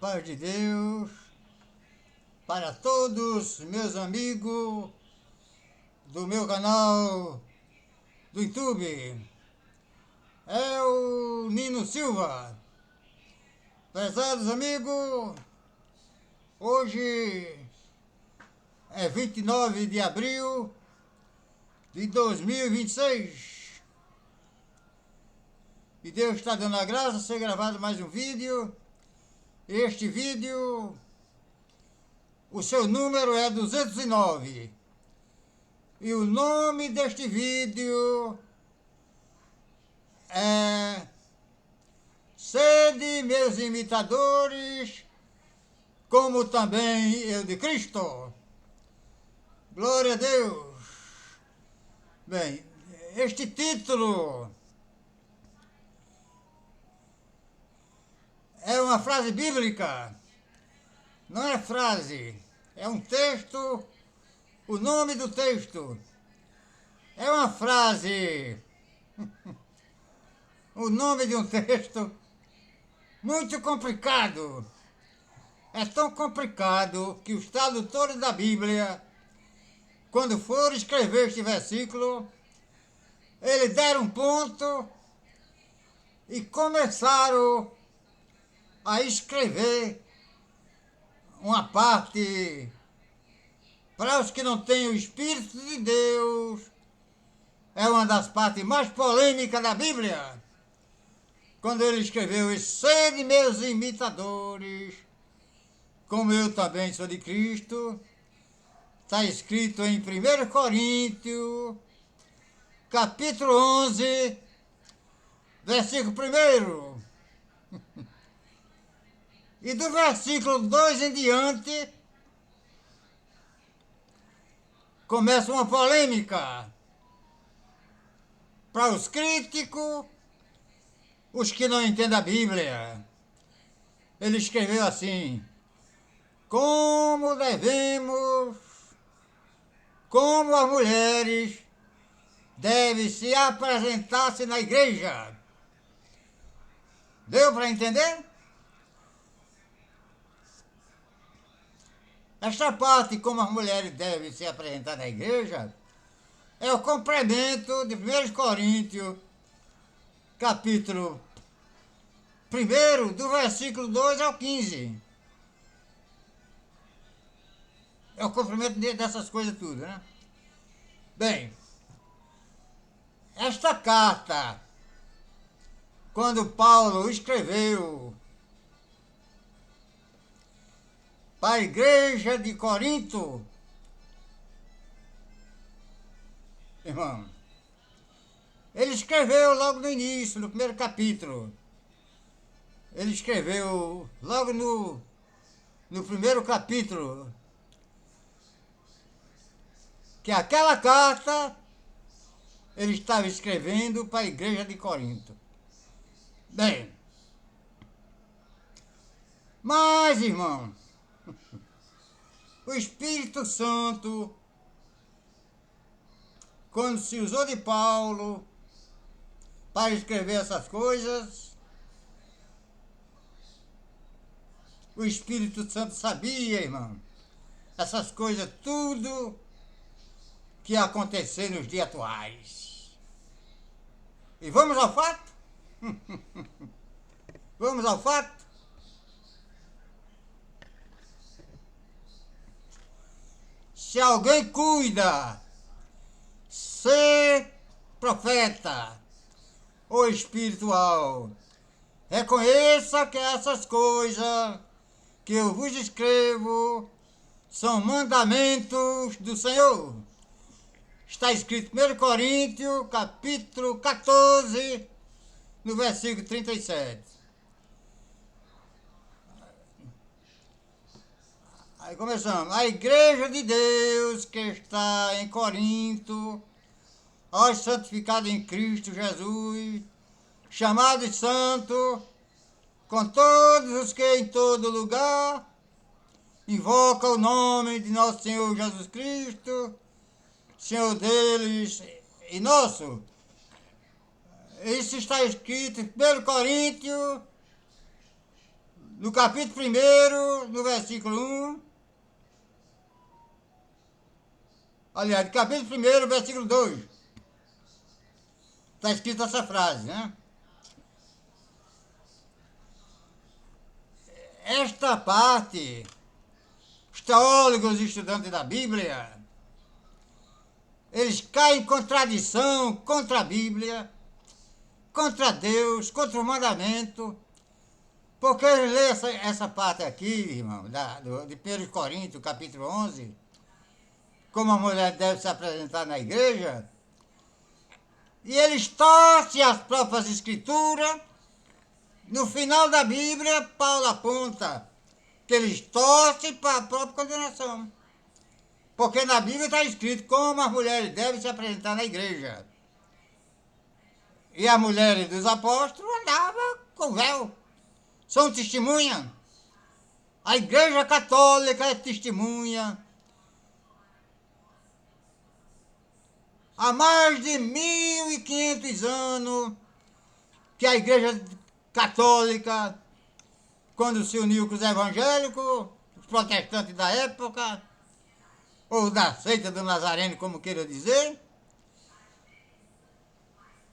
paz de Deus para todos meus amigos do meu canal do YouTube. É o Nino Silva. Prezados amigos, hoje é 29 de abril de 2026 e Deus está dando a graça de ser gravado mais um vídeo. Este vídeo, o seu número é 209 e o nome deste vídeo é Sede meus imitadores, como também eu de Cristo. Glória a Deus. Bem, este título é uma frase bíblica, não é frase, é um texto, o nome do texto é uma frase, o nome de um texto muito complicado. É tão complicado que os tradutores da Bíblia, quando foram escrever este versículo, eles deram um ponto e começaram a escrever uma parte para os que não têm o Espírito de Deus. É uma das partes mais polêmicas da Bíblia. Quando ele escreveu: sede meus imitadores, como eu também sou de Cristo. Está escrito em 1 Coríntios, capítulo 11, versículo 1. E do versículo 2 em diante, começa uma polêmica para os críticos, os que não entendem a Bíblia. Ele escreveu assim: como as mulheres devem se apresentar-se na igreja. Deu para entender? Esta parte, como as mulheres devem se apresentar na igreja, é o complemento de 1 Coríntios, capítulo 1, do versículo 2 ao 15. É o complemento dessas coisas tudo, né? Bem, esta carta, quando Paulo escreveu para a igreja de Corinto, irmão, ele escreveu logo no início, no primeiro capítulo. Ele escreveu logo no primeiro capítulo que aquela carta ele estava escrevendo para a igreja de Corinto. Bem, mas, irmão, o Espírito Santo, quando se usou de Paulo para escrever essas coisas, o Espírito Santo sabia, irmão, essas coisas tudo que ia acontecer nos dias atuais. E vamos ao fato? Vamos ao fato? Se alguém cuida ser profeta ou espiritual, reconheça que essas coisas que eu vos escrevo são mandamentos do Senhor. Está escrito em 1 Coríntios, capítulo 14, no versículo 37. Aí começamos. A igreja de Deus que está em Corinto, aos santificados em Cristo Jesus, chamados santos, com todos os que em todo lugar invocam o nome de nosso Senhor Jesus Cristo, Senhor deles e nosso. Isso está escrito em 1 Coríntios, no capítulo 1, no versículo 1, aliás, no capítulo 1, versículo 2, está escrita essa frase, né? Esta parte, os teólogos e estudantes da Bíblia, eles caem em contradição contra a Bíblia, contra Deus, contra o mandamento, porque eles lêem essa parte aqui, irmão, de 1 Coríntios, capítulo 11, como a mulher deve se apresentar na igreja, e eles torcem as próprias escrituras. No final da Bíblia, Paulo aponta que eles torcem para a própria condenação. Porque na Bíblia está escrito como as mulheres devem se apresentar na igreja. E as mulheres dos apóstolos andavam com véu. São testemunhas. A igreja católica é testemunha. Há mais de 1.500 anos que a igreja católica, quando se uniu com os evangélicos, os protestantes da época, ou da seita do Nazareno, como queira dizer,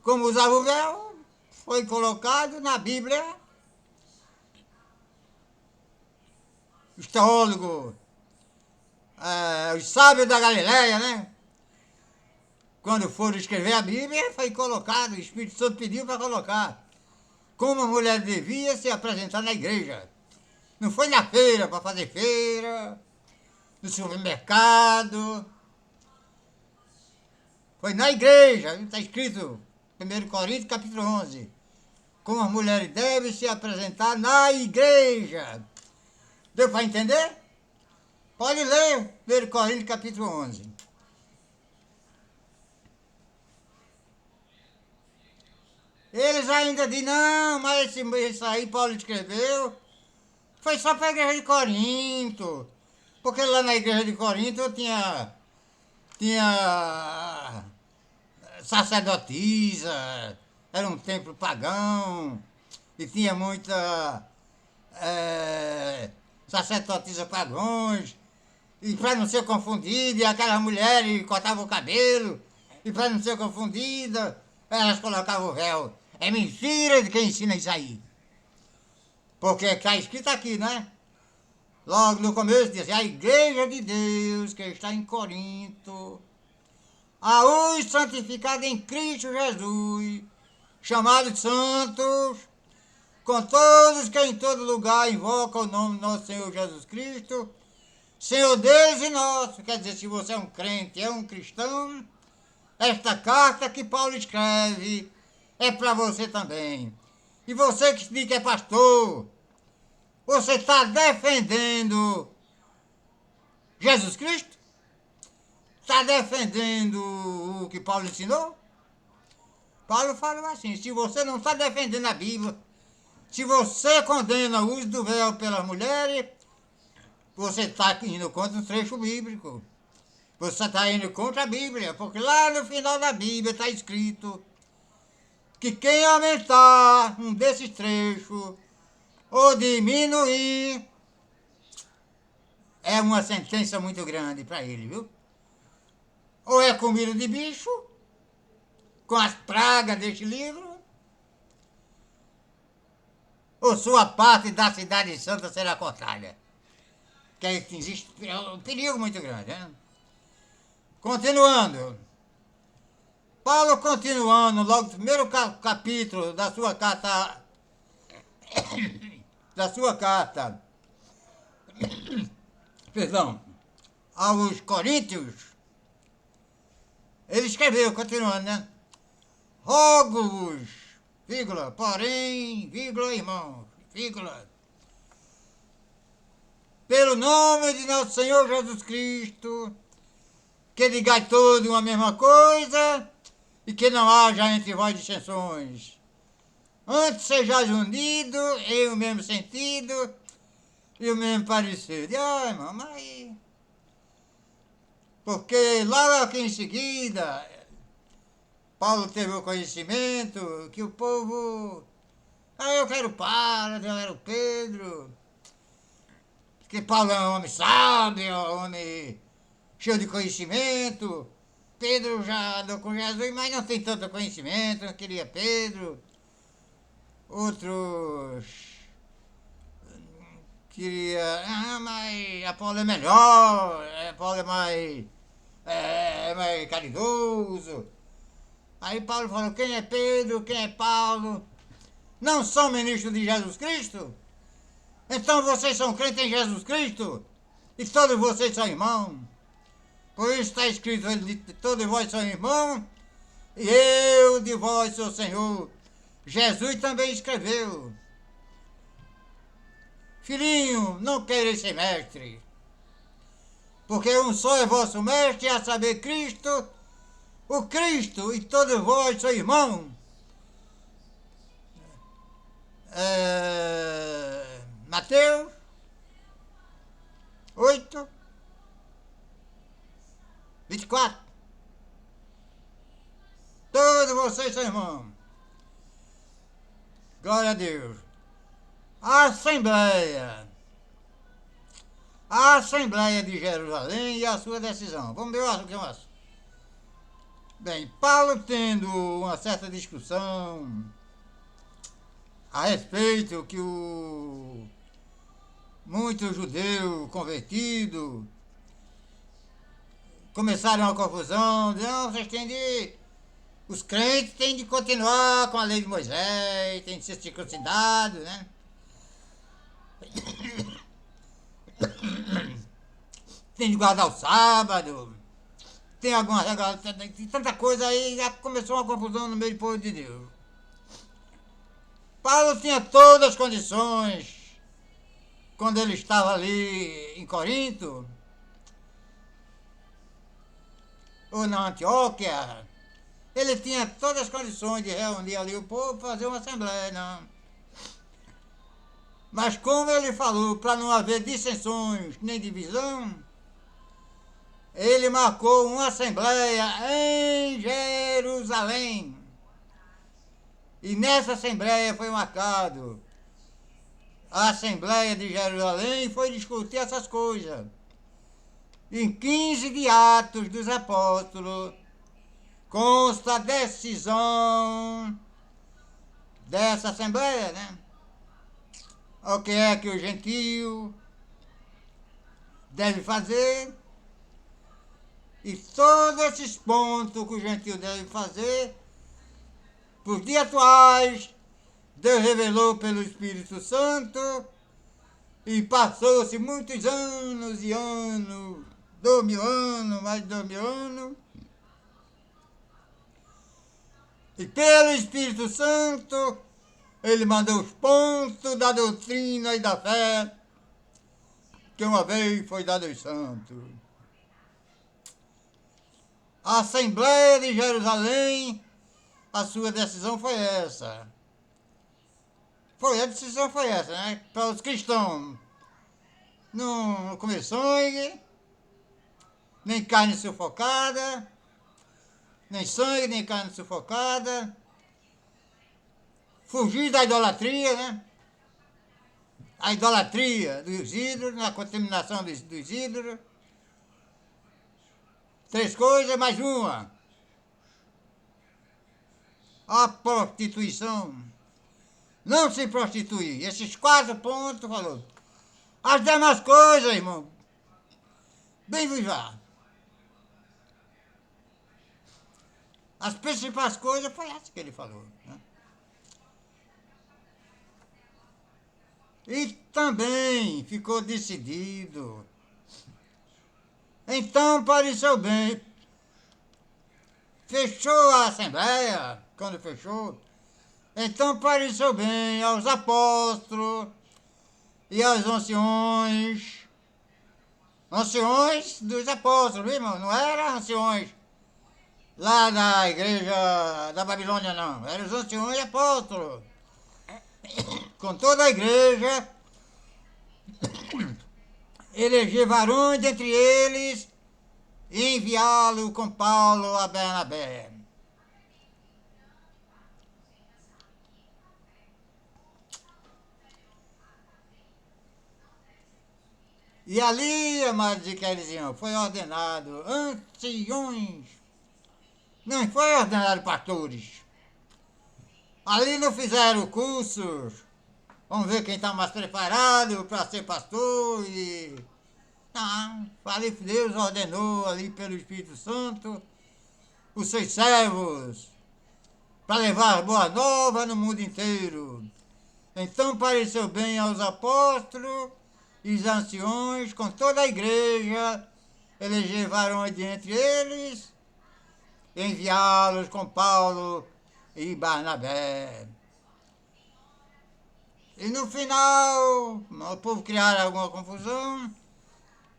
como usava o véu, foi colocado na Bíblia. Os teólogos, os sábios da Galileia, né? Quando foram escrever a Bíblia, foi colocado, o Espírito Santo pediu para colocar como a mulher devia se apresentar na igreja. Não foi na feira, para fazer feira, no supermercado. Foi na igreja, está escrito, 1 Coríntios, capítulo 11. Como as mulheres devem se apresentar na igreja. Deu para entender? Pode ler 1 Coríntios, capítulo 11. Eles ainda dizem, não, mas isso aí Paulo escreveu, foi só para a igreja de Corinto. Porque lá na igreja de Corinto tinha sacerdotisa, era um templo pagão, e tinha muita sacerdotisa pagãos, e para não ser confundido, e aquelas mulheres cortavam o cabelo, e para não ser confundida, elas colocavam o véu. É mentira de quem ensina isso aí. Porque está escrito aqui, né? Logo no começo diz, a igreja de Deus que está em Corinto, a os santificados em Cristo Jesus, chamados santos, com todos que em todo lugar invocam o nome do nosso Senhor Jesus Cristo, Senhor deles e nosso. Quer dizer, se você é um crente, é um cristão, esta carta que Paulo escreve é para você também. E você que diz que é pastor, você está defendendo Jesus Cristo? Está defendendo o que Paulo ensinou? Paulo fala assim, se você não está defendendo a Bíblia, se você condena o uso do véu pelas mulheres, você está indo contra um trecho bíblico. Você está indo contra a Bíblia, porque lá no final da Bíblia está escrito que quem aumentar um desses trechos ou diminuir é uma sentença muito grande para ele, viu? Ou é comida de bicho, com as pragas deste livro, ou sua parte da cidade santa será cortada. Que aí existe um perigo muito grande, né? Continuando. Paulo continuando, logo no primeiro capítulo da sua carta, perdão, aos Coríntios, ele escreveu, continuando, né? Rogo-vos, vírgula, porém, vírgula, irmãos, vírgula, pelo nome de nosso Senhor Jesus Cristo, que digais todos uma mesma coisa, e que não haja entre vós dissensões. Antes sejais unidos em o mesmo sentido e o mesmo parecer. Irmão, mas... Porque logo aqui em seguida, Paulo teve o conhecimento que o povo... eu quero Paulo, eu quero Pedro. que Paulo é um homem sábio, é um homem cheio de conhecimento. Pedro já andou com Jesus, mas não tem tanto conhecimento, não queria Pedro. Outros queria, mas Apolo é melhor, Apolo é mais caridoso. Aí Paulo falou, quem é Pedro, quem é Paulo? Não são ministros de Jesus Cristo? Então vocês são crentes em Jesus Cristo? E todos vocês são irmãos? Por isso está escrito, todos vós são irmãos, e eu de vós sou Senhor. Jesus também escreveu, filhinho, não quereis ser mestre, porque um só é vosso mestre, a saber, Cristo, o Cristo, e todos vós sois irmãos. Mateus 8, 24. Todos vocês são irmãos. Glória a Deus. A Assembleia. A Assembleia de Jerusalém e a sua decisão. Vamos ver o que é isso. Bem, Paulo tendo uma certa discussão a respeito que muitos judeus convertidos começaram uma confusão, não, vocês têm de... Os crentes têm de continuar com a lei de Moisés, têm de ser circuncidados, né? Tem de guardar o sábado, tem alguma regra, tem tanta coisa aí, já começou uma confusão no meio do povo de Deus. Paulo tinha todas as condições, quando ele estava ali em Corinto, ou na Antioquia, ele tinha todas as condições de reunir ali o povo e fazer uma assembleia, não. Mas como ele falou, para não haver dissensões nem divisão, ele marcou uma assembleia em Jerusalém. E nessa assembleia foi marcado a Assembleia de Jerusalém e foi discutir essas coisas. Em 15 de Atos dos Apóstolos consta a decisão dessa assembleia, né? O que é que o gentio deve fazer, e todos esses pontos que o gentio deve fazer, por dias atuais, Deus revelou pelo Espírito Santo, e passou-se muitos anos e anos, 2000 anos, mais de 2000 anos, e pelo Espírito Santo, ele mandou os pontos da doutrina e da fé que uma vez foi dado aos santos. A Assembleia de Jerusalém, a sua decisão foi essa. A decisão foi essa, né? Para os cristãos, não comer sangue, nem carne sufocada, nem sangue, nem carne sufocada, fugir da idolatria, né? A idolatria dos ídolos, a contaminação dos ídolos. 3 coisas, mais uma. A prostituição. Não se prostituir. Esses 4 pontos, falou. As demais coisas, irmão, bem vivar. As principais coisas foi essa que ele falou, né? E também ficou decidido. Então pareceu bem. Fechou a Assembleia, quando fechou. Então pareceu bem aos apóstolos e aos anciões dos apóstolos, viu, irmão? Não eram anciões lá da igreja da Babilônia, não. Eram os anciões e apóstolos. Com toda a igreja, eleger varões dentre eles e enviá-lo com Paulo a Bernabé. E ali, amados e queridos, foi ordenado anciões, não foi ordenado pastores. Ali não fizeram cursos. Vamos ver quem está mais preparado para ser pastor e... Não, ali Deus ordenou ali pelo Espírito Santo os seus servos para levar boa nova no mundo inteiro. Então pareceu bem aos apóstolos e os anciões com toda a igreja eleger varões dentre eles, enviá-los com Paulo e Barnabé. E no final, o povo criaram alguma confusão,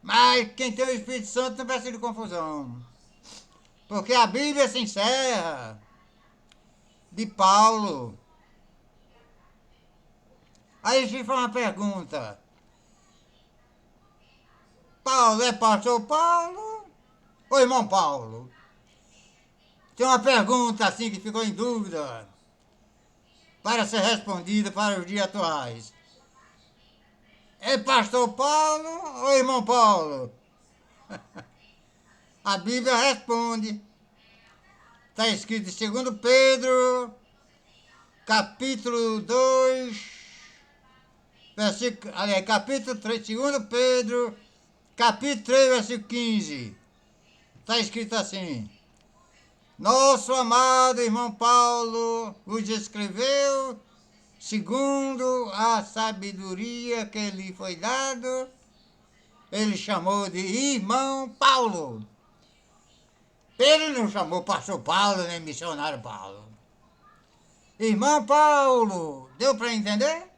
mas quem tem o Espírito Santo não precisa de confusão. Porque a Bíblia se encerra de Paulo. Aí se faz uma pergunta. Paulo é pastor Paulo ou irmão Paulo? Tem uma pergunta assim que ficou em dúvida para ser respondida para os dias atuais. É pastor Paulo ou irmão Paulo? A Bíblia responde. Está escrito em 2 Pedro, capítulo 2, versículo, aliás, capítulo 3, 2 Pedro, capítulo 3, versículo 15. Está escrito assim: Nosso amado irmão Paulo vos escreveu segundo a sabedoria que lhe foi dado. Ele chamou de irmão Paulo. Ele não chamou pastor Paulo nem missionário Paulo. Irmão Paulo, deu para entender?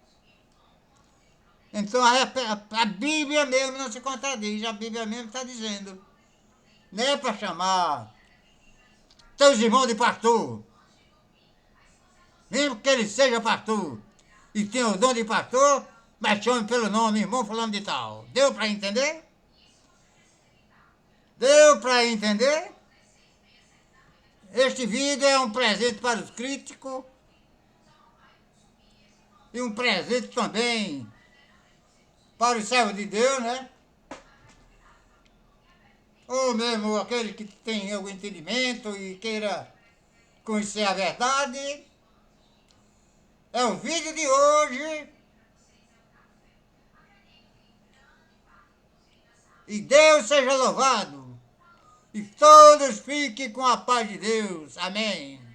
Então a Bíblia mesmo não se contradiz, a Bíblia mesmo está dizendo. Não é para chamar teus irmãos de pastor, mesmo que ele seja pastor e tenha o dom de pastor, mas chame pelo nome, irmão falando de tal. Deu para entender? Deu para entender? Este vídeo é um presente para os críticos e um presente também para os servos de Deus, né? Ou mesmo aquele que tem algum entendimento e queira conhecer a verdade. É o vídeo de hoje. E Deus seja louvado. E todos fiquem com a paz de Deus. Amém.